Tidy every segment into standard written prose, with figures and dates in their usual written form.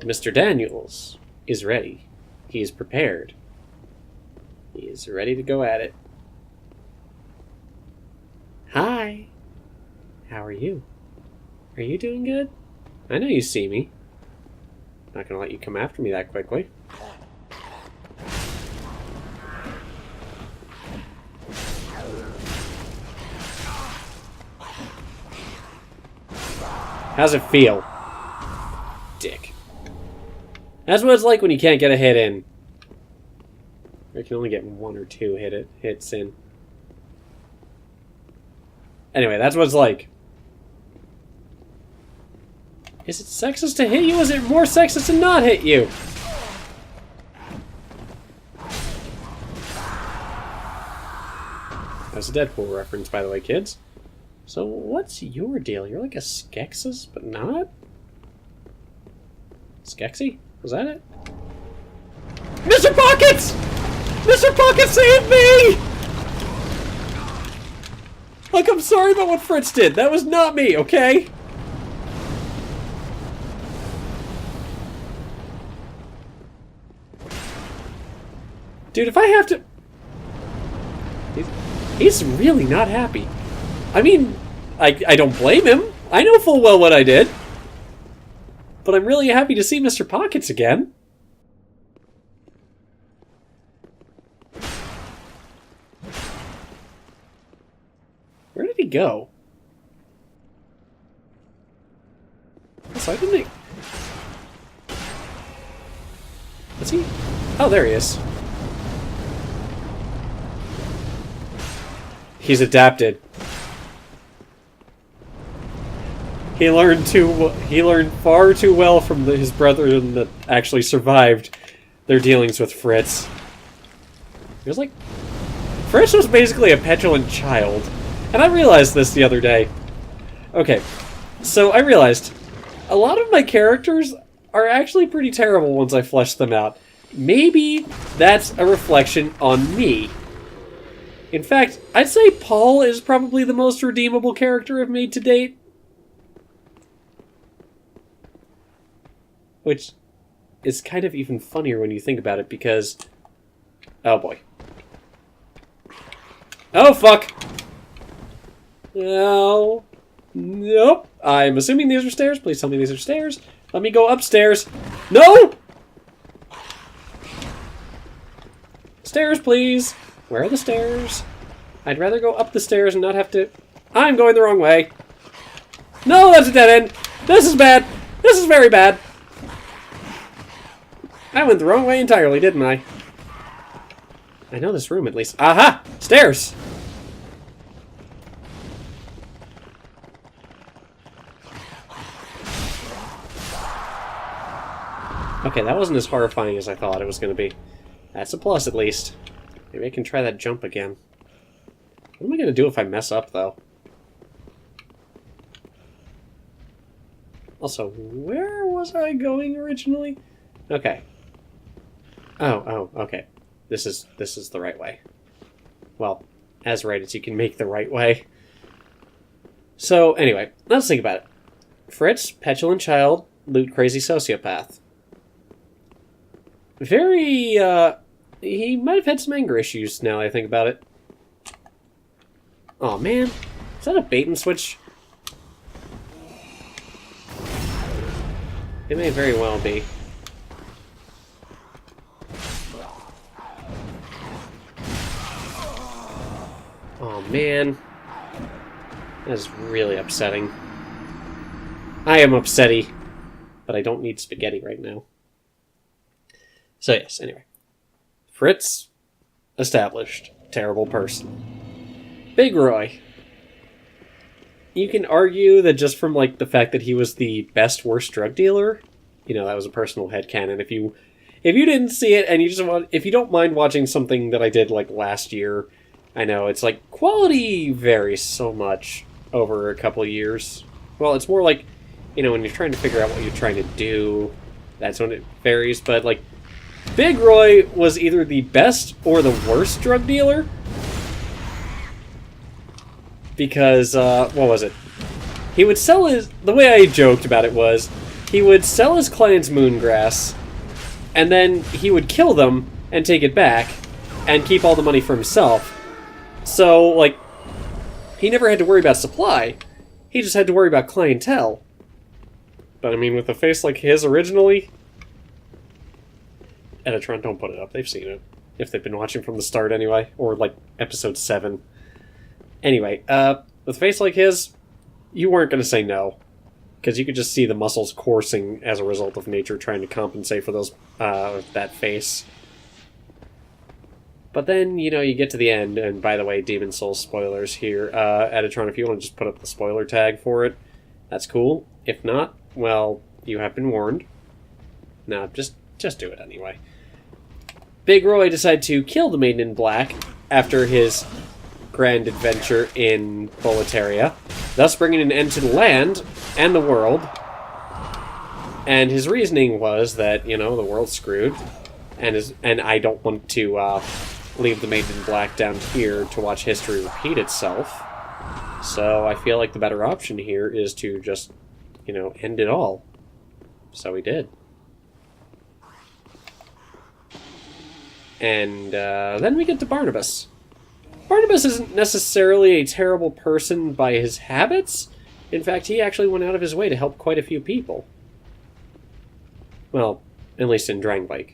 Mr. Daniels is ready. He is prepared. He is ready to go at it. Hi. How are you? Are you doing good? I know you see me. Not gonna let you come after me that quickly. How's it feel? Dick. That's what it's like when you can't get a hit in. Or you can only get 1 or 2 hits in. Anyway, that's what it's like. Is it sexist to hit you? Is it more sexist to not hit you? That's a Deadpool reference, by the way, kids. So, what's your deal? You're like a Skeksis, but not? Skexy? Was that it? Mr. Pockets! Mr. Pockets, save me! Look, I'm sorry about what Fritz did. That was not me, okay? Dude, if I have to... He's really not happy. I mean, I don't blame him. I know full well what I did. But I'm really happy to see Mr. Pockets again. Where did he go? So I didn't... Is he? Oh, there he is. He's adapted. He learned far too well from his brother that actually survived their dealings with Fritz. He was like... Fritz was basically a petulant child. And I realized this the other day. Okay, so I realized a lot of my characters are actually pretty terrible once I flesh them out. Maybe that's a reflection on me. In fact, I'd say Paul is probably the most redeemable character I've made to date. Which is kind of even funnier when you think about it, because... Oh boy. Oh fuck! No. Nope. I'm assuming these are stairs. Please tell me these are stairs. Let me go upstairs. No! Stairs, please. Where are the stairs? I'd rather go up the stairs and not have to... I'm going the wrong way. No, that's a dead end. This is bad. This is very bad. I went the wrong way entirely, didn't I? I know this room at least. Aha! Stairs! Okay, that wasn't as horrifying as I thought it was going to be. That's a plus, at least. Maybe I can try that jump again. What am I going to do if I mess up, though? Also, where was I going originally? Okay. Oh, okay. This is the right way. Well, as right as you can make the right way. So, anyway, let's think about it. Fritz, petulant child, loot crazy sociopath. Very, he might have had some anger issues now that I think about it. Oh man, is that a bait and switch? It may very well be. Oh man, that is really upsetting. I am upsetty, but I don't need spaghetti right now. So yes, anyway. Fritz, established. Terrible person. Big Roy. You can argue that just from, like, the fact that he was the best worst drug dealer, you know, that was a personal headcanon. If you didn't see it and you just want, if you don't mind watching something that I did, like, last year, I know, it's like, quality varies so much over a couple of years. Well, it's more like, you know, when you're trying to figure out what you're trying to do, that's when it varies, but, like, Big Roy was either the best or the worst drug dealer. Because, what was it? He would sell his... The way I joked about it was, he would sell his clients moongrass, and then he would kill them and take it back and keep all the money for himself. So, like, he never had to worry about supply. He just had to worry about clientele. But I mean, with a face like his originally... Editron, don't put it up. They've seen it. If they've been watching from the start anyway. Or, like, episode 7. Anyway, with a face like his, you weren't going to say no. Because you could just see the muscles coursing as a result of nature trying to compensate for those, that face. But then, you know, you get to the end, and by the way, Demon Souls spoilers here. Editron, if you want to just put up the spoiler tag for it, that's cool. If not, well, you have been warned. No, just do it anyway. Big Roy decided to kill the Maiden in Black after his grand adventure in Boletaria, thus bringing an end to the land and the world. And his reasoning was that, you know, the world's screwed, and I don't want to leave the Maiden in Black down here to watch history repeat itself. So I feel like the better option here is to just, you know, end it all. So he did. And then we get to Barnabas. Barnabas isn't necessarily a terrible person by his habits. In fact, he actually went out of his way to help quite a few people. Well, at least in Drangleic.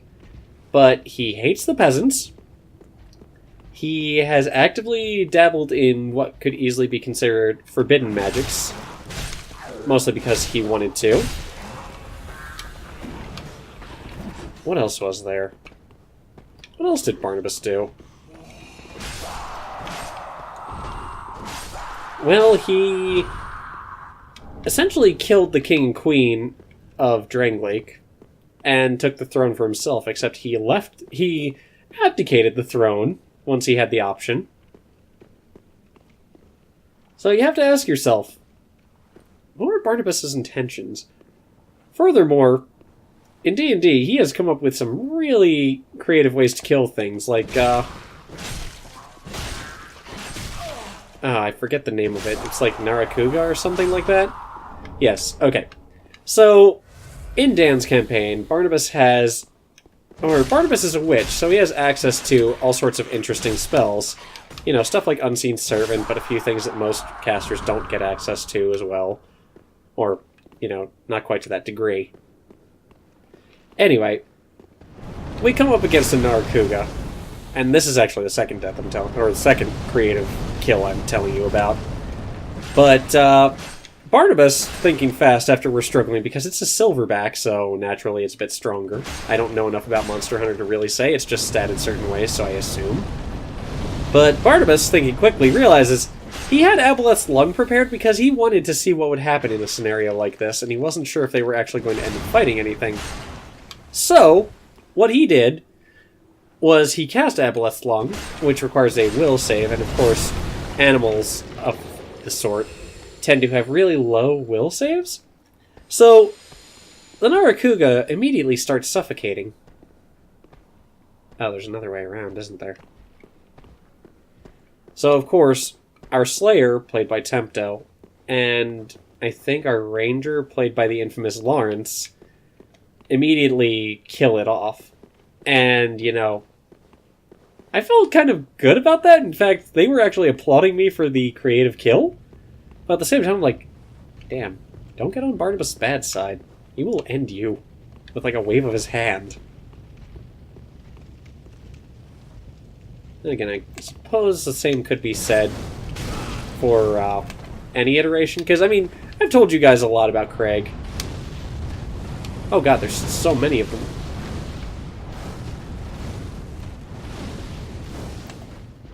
But he hates the peasants. He has actively dabbled in what could easily be considered forbidden magics. Mostly because he wanted to. What else was there? What else did Barnabas do? Well, he essentially killed the king and queen of Drangleic and took the throne for himself, except he abdicated the throne once he had the option. So you have to ask yourself, what were Barnabas's intentions? Furthermore, in D&D, he has come up with some really creative ways to kill things, like, I forget the name of it. It's like Narakuga or something like that? Yes, okay. So, in Dan's campaign, Barnabas is a witch, so he has access to all sorts of interesting spells. You know, stuff like Unseen Servant, but a few things that most casters don't get access to as well. Or, you know, not quite to that degree. Anyway, we come up against a Narakuga, and this is actually the second death I'm telling, or the second creative kill I'm telling you about. But, Barnabas, thinking fast after we're struggling, because it's a silverback, so naturally it's a bit stronger. I don't know enough about Monster Hunter to really say, it's just statted certain ways, so I assume. But Barnabas, thinking quickly, realizes he had Aboleth's lung prepared because he wanted to see what would happen in a scenario like this, and he wasn't sure if they were actually going to end up fighting anything. So, what he did was he cast Aboleth's lung, which requires a will save, and of course, animals of the sort tend to have really low will saves. So, the Narakuga immediately starts suffocating. Oh, there's another way around, isn't there? So, of course, our Slayer, played by Tempto, and I think our Ranger, played by the infamous Lawrence, immediately kill it off. And, you know, I felt kind of good about that. In fact, they were actually applauding me for the creative kill. But at the same time, I'm like, damn, don't get on Barnabas' bad side. He will end you with, like, a wave of his hand. Then again, I suppose the same could be said for any iteration. Because, I mean, I've told you guys a lot about Craig. Oh god, there's so many of them.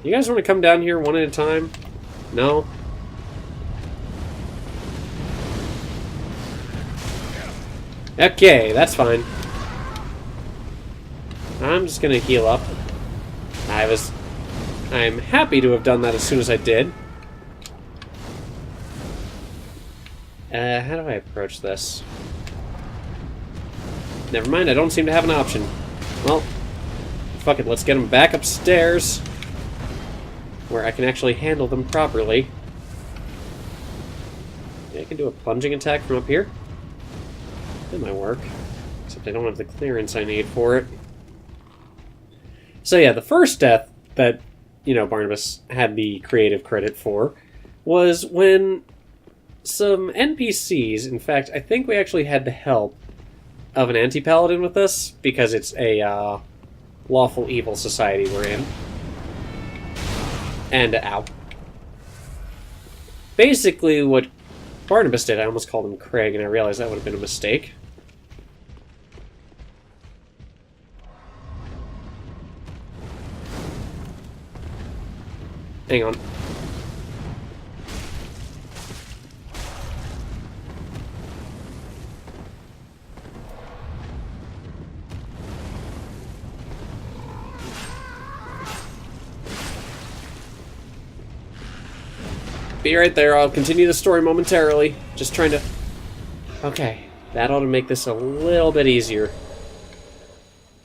You guys want to come down here one at a time? No? Okay, that's fine. I'm just gonna heal up. I'm happy to have done that as soon as I did. How do I approach this? Never mind, I don't seem to have an option. Well, fuck it, let's get them back upstairs, where I can actually handle them properly. Yeah, I can do a plunging attack from up here. That might work. Except I don't have the clearance I need for it. So yeah, the first death that, Barnabas had the creative credit for was when some NPCs, in fact, I think we actually had the help of an anti-paladin with us, because it's a lawful evil society we're in. And, ow. Basically, what Barnabas did, I almost called him Craig, and I realized that would have been a mistake. Hang on. Be right there, I'll continue the story momentarily. Just trying to... Okay, that ought to make this a little bit easier.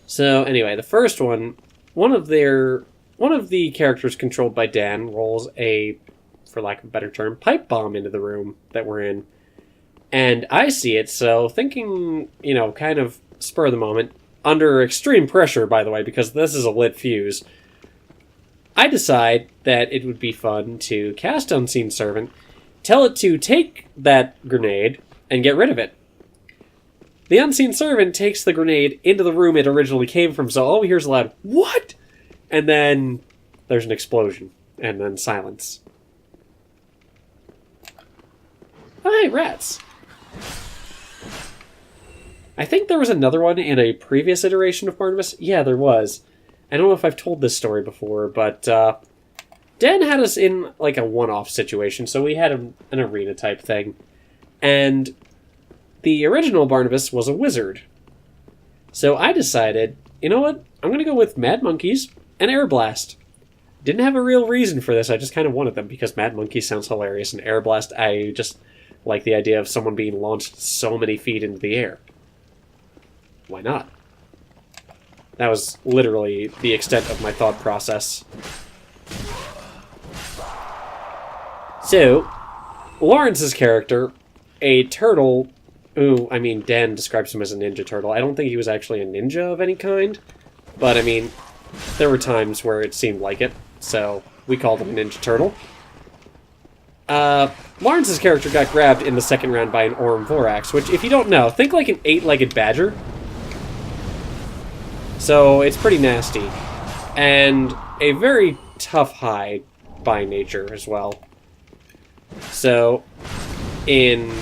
So, anyway, the first one, one of the characters controlled by Dan rolls a, for lack of a better term, pipe bomb into the room that we're in. And I see it, so thinking, kind of spur of the moment, under extreme pressure, by the way, because this is a lit fuse, I decide that it would be fun to cast Unseen Servant, tell it to take that grenade, and get rid of it. The Unseen Servant takes the grenade into the room it originally came from, so all we hear is a loud, "What?" And then there's an explosion, and then silence. Oh, hey, rats. I think there was another one in a previous iteration of Barnabas. Yeah, there was. I don't know if I've told this story before, but Dan had us in like a one-off situation, so we had an arena type thing. And the original Barnabas was a wizard. So I decided, you know what? I'm going to go with Mad Monkeys and Air Blast. Didn't have a real reason for this, I just kind of wanted them because Mad Monkeys sounds hilarious, and Air Blast, I just like the idea of someone being launched so many feet into the air. Why not? That was literally the extent of my thought process. So, Lawrence's character, a turtle, Dan describes him as a ninja turtle. I don't think he was actually a ninja of any kind, but there were times where it seemed like it, so we called him a ninja turtle. Lawrence's character got grabbed in the second round by an Orm Vorax, which, if you don't know, think like an 8-legged badger. So it's pretty nasty. And a very tough hide by nature as well. So, in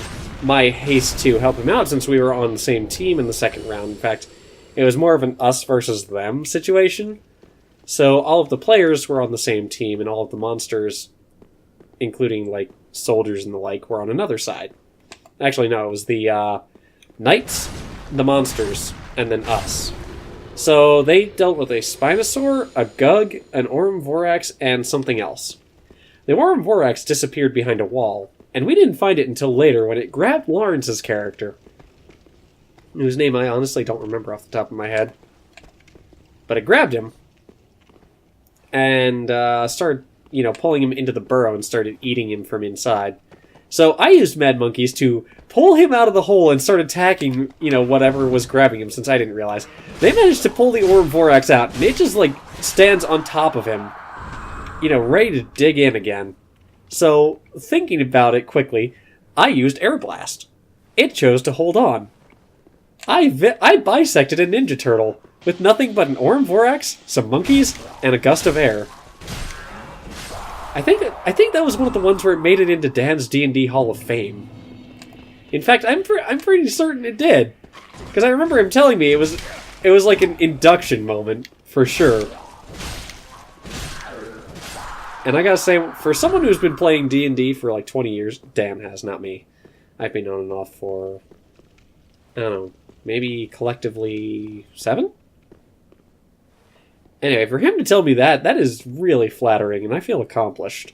my haste to help him out, since we were on the same team in the second round, in fact, it was more of an us versus them situation. So all of the players were on the same team, and all of the monsters, including, like, soldiers and the like, were on another side. Actually, no, it was the knights, the monsters, and then us. So they dealt with a Spinosaur, a Gug, an Orm Vorax, and something else. The Orm Vorax disappeared behind a wall, and we didn't find it until later when it grabbed Lawrence's character, whose name I honestly don't remember off the top of my head. But it grabbed him, and started, pulling him into the burrow and started eating him from inside. So I used Mad Monkeys to pull him out of the hole and start attacking, whatever was grabbing him, since I didn't realize. They managed to pull the Orm Vorax out, and it just, stands on top of him, ready to dig in again. So, thinking about it quickly, I used Air Blast. It chose to hold on. I bisected a Ninja Turtle with nothing but an Orm Vorax, some monkeys, and a gust of air. I think that was one of the ones where it made it into Dan's D&D Hall of Fame. In fact, I'm pretty certain it did, because I remember him telling me it was like an induction moment for sure. And I gotta say, for someone who's been playing D&D for like 20 years, Dan has, not me. I've been on and off for, I don't know, maybe collectively 7? Anyway, for him to tell me that is really flattering, and I feel accomplished.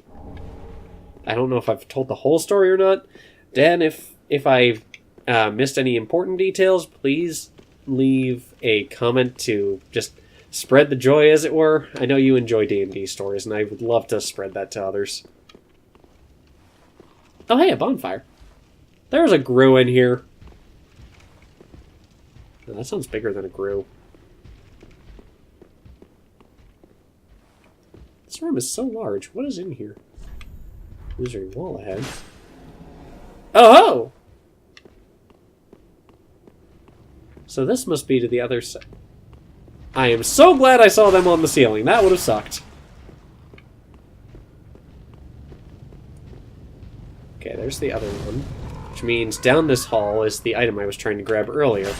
I don't know if I've told the whole story or not. Dan, if I've missed any important details, please leave a comment to just spread the joy, as it were. I know you enjoy D&D stories, and I would love to spread that to others. Oh, hey, a bonfire. There's a Gru in here. Oh, that sounds bigger than it grew. This room is so large. What is in here? Illusory wall ahead. Oh! So this must be to the other side. I am so glad I saw them on the ceiling. That would have sucked. Okay, there's the other one. Which means down this hall is the item I was trying to grab earlier.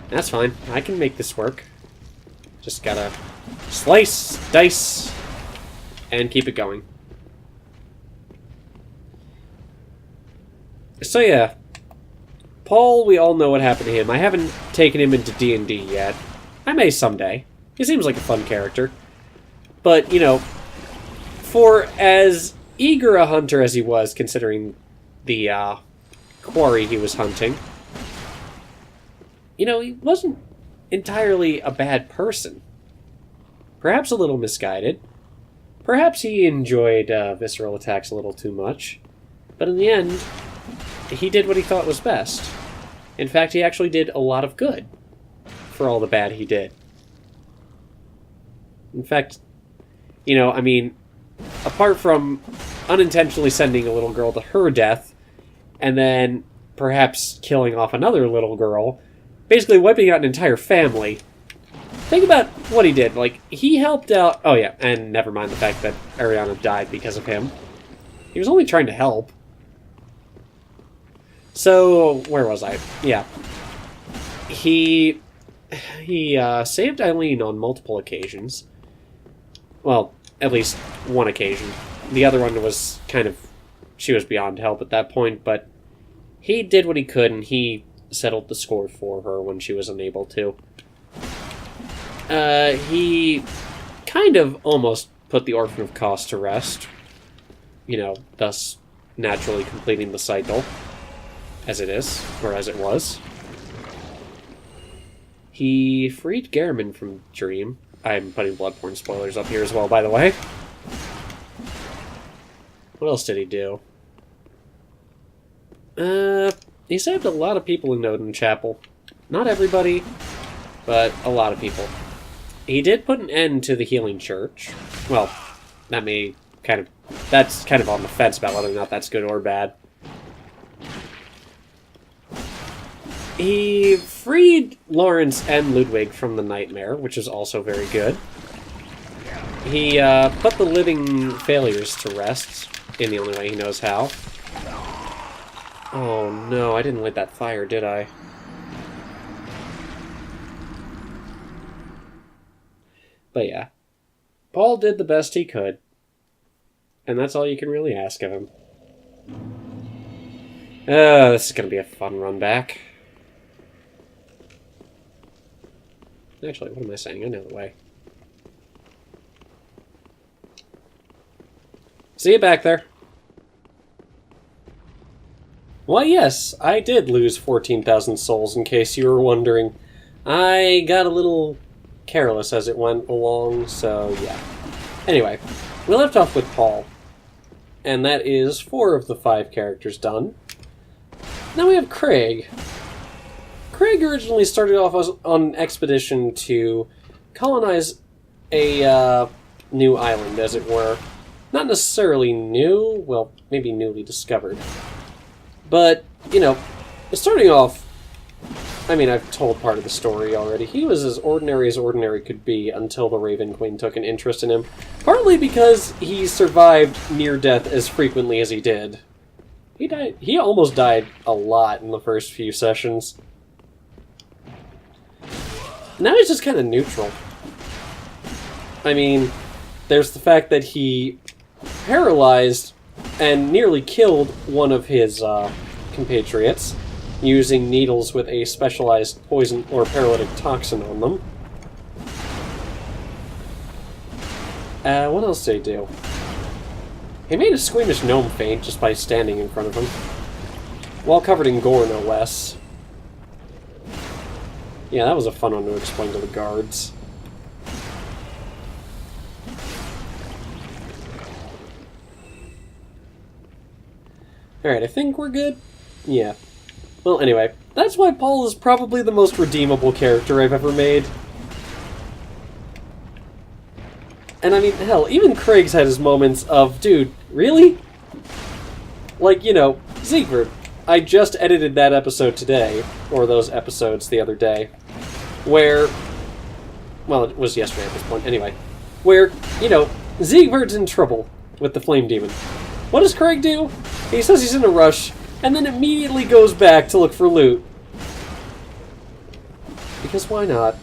That's fine. I can make this work. Just gotta slice, dice, and keep it going. So yeah. Paul, we all know what happened to him. I haven't taken him into D&D yet. I may someday. He seems like a fun character. But, you know, for as eager a hunter as he was, considering the quarry he was hunting, you know, he wasn't entirely a bad person. Perhaps a little misguided. Perhaps he enjoyed visceral attacks a little too much. But in the end, he did what he thought was best. In fact, he actually did a lot of good for all the bad he did. In fact, you know, I mean, apart from unintentionally sending a little girl to her death, and then perhaps killing off another little girl, basically wiping out an entire family, think about what he did. Like, he helped out... Oh yeah, and never mind the fact that Ariana died because of him. He was only trying to help. So, where was I? Yeah. He saved Eileen on multiple occasions. Well, at least one occasion. The other one was kind of... She was beyond help at that point, but he did what he could, and he settled the score for her when she was unable to. He kind of almost put the Orphan of Kos to rest. You know, thus naturally completing the cycle. As it is, or as it was. He freed Garamond from Dream. I'm putting Bloodborne spoilers up here as well, by the way. What else did he do? He saved a lot of people in Odin Chapel. Not everybody, but a lot of people. He did put an end to the Healing Church. Well, that may kind of... That's kind of on the fence about whether or not that's good or bad. He freed Lawrence and Ludwig from the Nightmare, which is also very good. He put the living failures to rest in the only way he knows how. Oh no, I didn't light that fire, did I? But yeah, Paul did the best he could. And that's all you can really ask of him. This is going to be a fun run back. Actually, what am I saying? I know the way. See you back there. Why, yes, I did lose 14,000 souls, in case you were wondering. I got a little careless as it went along, so yeah. Anyway, we left off with Paul. And that is 4 of the 5 characters done. Now we have Craig. Craig originally started off on an expedition to colonize a new island, as it were. Not necessarily new, well, maybe newly discovered. But, you know, starting off, I mean, I've told part of the story already. He was as ordinary could be until the Raven Queen took an interest in him. Partly because he survived near death as frequently as he did. He almost died a lot in the first few sessions. Now he's just kind of neutral. I mean, there's the fact that he paralyzed and nearly killed one of his compatriots using needles with a specialized poison or paralytic toxin on them. What else did he do? He made a squeamish gnome faint just by standing in front of him. While covered in gore, no less. Yeah, that was a fun one to explain to the guards. Alright, I think we're good. Yeah. Well, anyway, that's why Paul is probably the most redeemable character I've ever made. And I mean, hell, even Craig's had his moments of, dude, really? Like, you know, Siegfried. I just edited that episode today, or those episodes the other day, where, well, it was yesterday at this point, anyway, where, you know, Siegfried's in trouble with the Flame Demon. What does Craig do? He says he's in a rush, and then immediately goes back to look for loot. Because why not?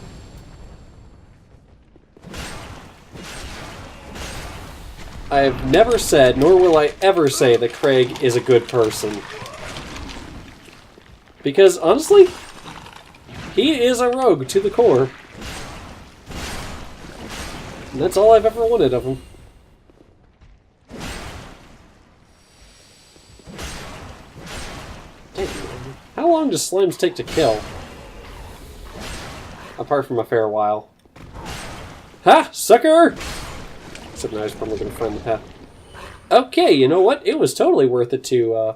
I have never said, nor will I ever say, that Craig is a good person. Because, honestly, he is a rogue to the core. And that's all I've ever wanted of him. Damn, how long does slimes take to kill? Apart from a fair while. Ha! Sucker! Except now he's probably going to find the path. Okay, you know what? It was totally worth it to,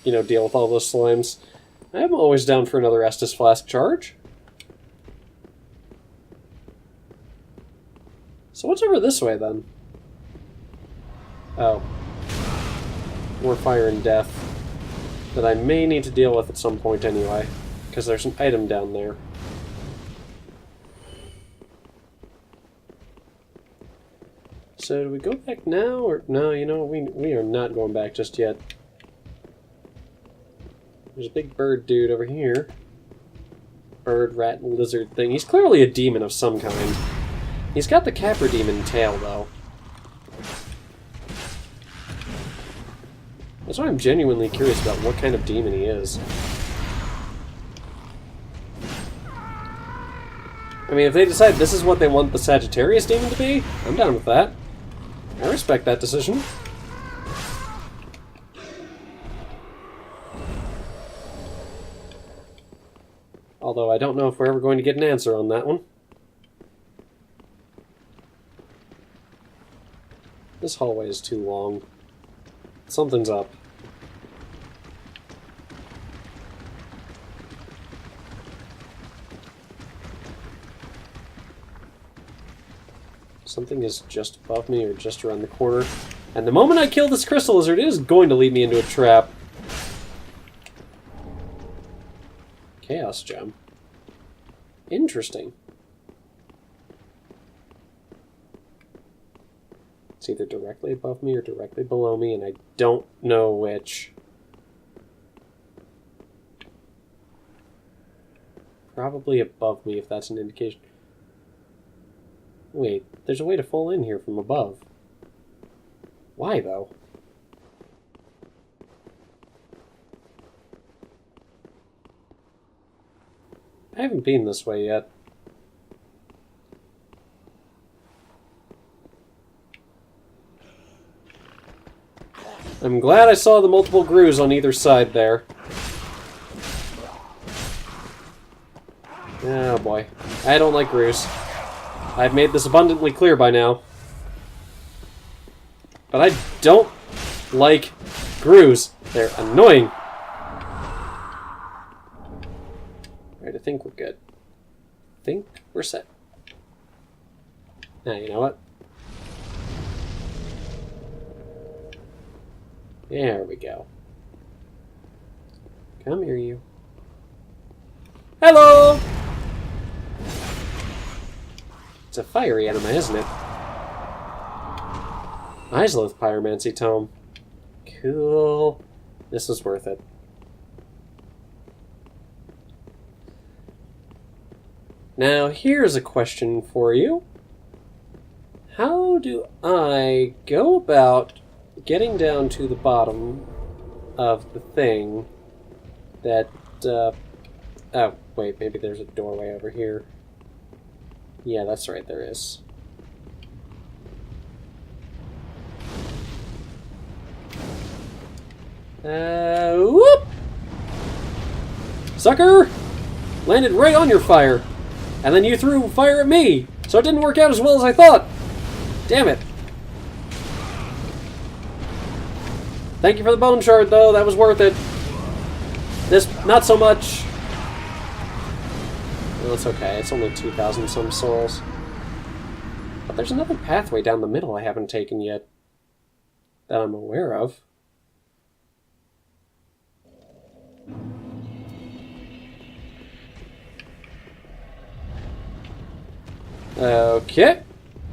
you know, deal with all those slimes. I'm always down for another Estus Flask charge. So what's over this way, then? Oh. More fire and death. That I may need to deal with at some point anyway. Because there's an item down there. So do we go back now, or... No, you know, we are not going back just yet. There's a big bird dude over here. Bird, rat, lizard thing. He's clearly a demon of some kind. He's got the Capra Demon tail, though. That's why I'm genuinely curious about what kind of demon he is. I mean, if they decide this is what they want the Sagittarius demon to be, I'm down with that. I respect that decision. Although I don't know if we're ever going to get an answer on that one. This hallway is too long. Something's up. Something is just above me or just around the corner. And the moment I kill this crystal lizard, it is going to lead me into a trap. Chaos gem. Interesting. It's either directly above me or directly below me, and I don't know which. Probably above me, if that's an indication. Wait, there's a way to fall in here from above. Why, though? I haven't been this way yet. I'm glad I saw the multiple grooves on either side there. Oh boy. I don't like grooves. I've made this abundantly clear by now. But I don't like grooves. They're annoying. Alright, I think we're good. I think we're set. Now, you know what? There we go. Come here, you. Hello! It's a fiery enema, isn't it? Izalith Pyromancy Tome. Cool. This was worth it. Now, here's a question for you. How do I go about getting down to the bottom of the thing that, oh, wait, maybe there's a doorway over here. Yeah, that's right, there is. Whoop! Sucker! Landed right on your fire. And then you threw fire at me, so it didn't work out as well as I thought. Damn it. Thank you for the bone shard, though. That was worth it. This, not so much. Well, it's okay. It's only 2,000 some souls. But there's another pathway down the middle I haven't taken yet. That I'm aware of. Okay.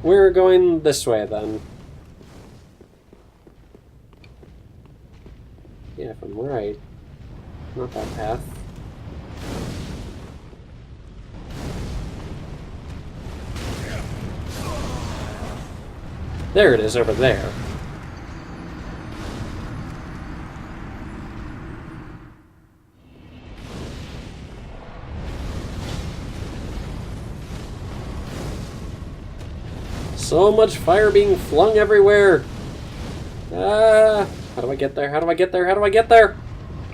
We're going this way then. Yeah, if I'm right. Not that path. There it is, over there. So much fire being flung everywhere! Ah! How do I get there? How do I get there? How do I get there?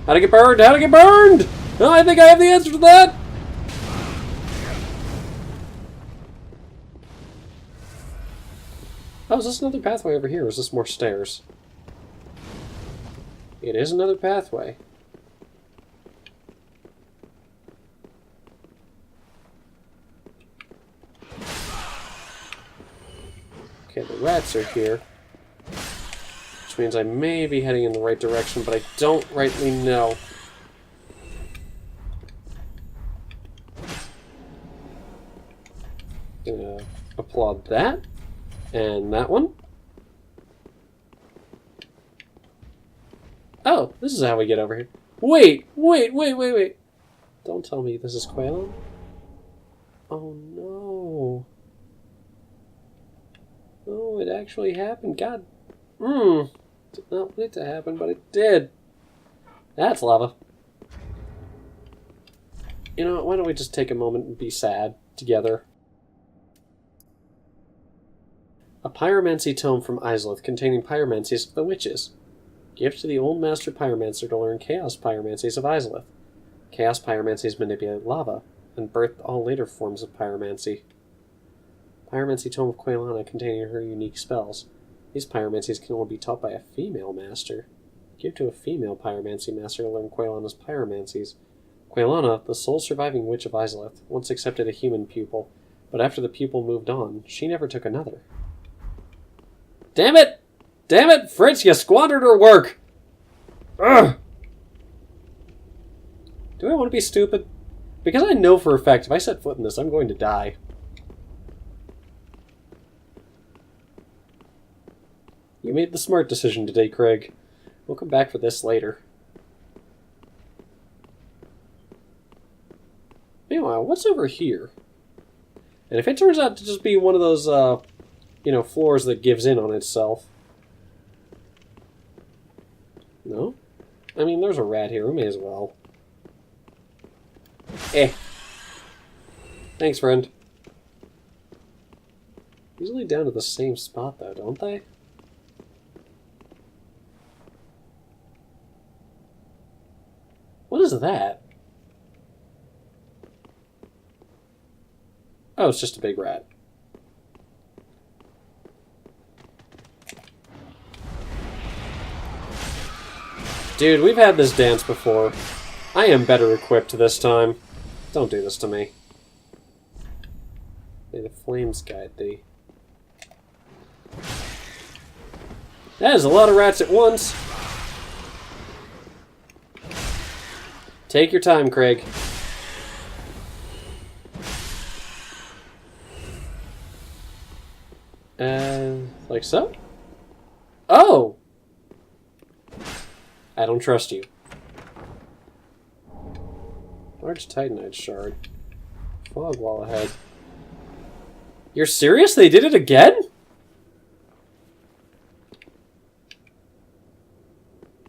How to get burned? How to get burned? No, I think I have the answer to that! Oh, is this another pathway over here, or is this more stairs? It is another pathway. Okay, the rats are here. Which means I may be heading in the right direction, but I don't rightly know. Gonna applaud that. And that one. Oh, this is how we get over here. Wait! Don't tell me this is Quailon. Oh no. Oh, it actually happened. God. Did not want it to happen, but it did. That's lava. You know what, why don't we just take a moment and be sad together? A pyromancy tome from Izalith containing pyromancies of the witches. Gift to the old master pyromancer to learn chaos pyromancies of Izalith. Chaos pyromancies manipulate lava, and birth all later forms of pyromancy. Pyromancy tome of Quailana containing her unique spells. These pyromancies can only be taught by a female master. Give to a female pyromancy master to learn Quailana's pyromancies. Quailana, the sole surviving witch of Izalith, once accepted a human pupil, but after the pupil moved on, she never took another. Damn it! Damn it, Fritz, you squandered her work! Ugh! Do I want to be stupid? Because I know for a fact if I set foot in this, I'm going to die. You made the smart decision today, Craig. We'll come back for this later. Meanwhile, what's over here? And if it turns out to just be one of those, floors that gives in on itself. No? I mean, there's a rat here. We may as well. Thanks, friend. Usually down to the same spot, though, don't they? What is that? Oh, it's just a big rat. Dude, we've had this dance before. I am better equipped this time. Don't do this to me. May the flames guide thee. That is a lot of rats at once. Take your time, Craig. Like so? Oh! I don't trust you. Large Titanite shard. Fog wall ahead. You're serious? They did it again?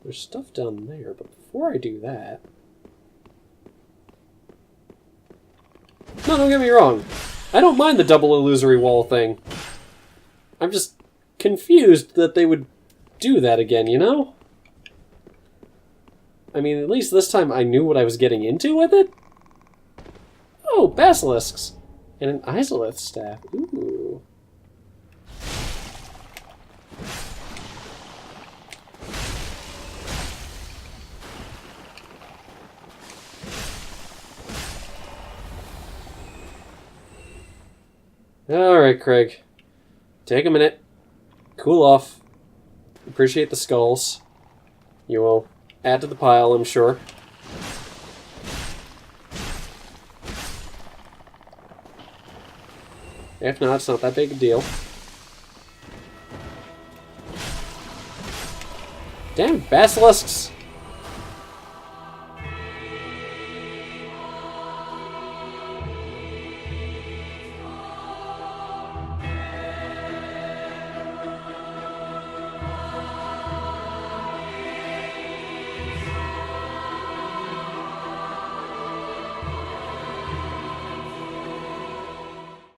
There's stuff down there, but before I do that... No, don't get me wrong. I don't mind the double illusory wall thing. I'm just confused that they would do that again, you know? I mean, at least this time I knew what I was getting into with it. Oh, basilisks. And an Izalith staff. Ooh. Alright, Craig. Take a minute. Cool off. Appreciate the skulls. You will add to the pile, I'm sure. If not, it's not that big a deal. Damn basilisks!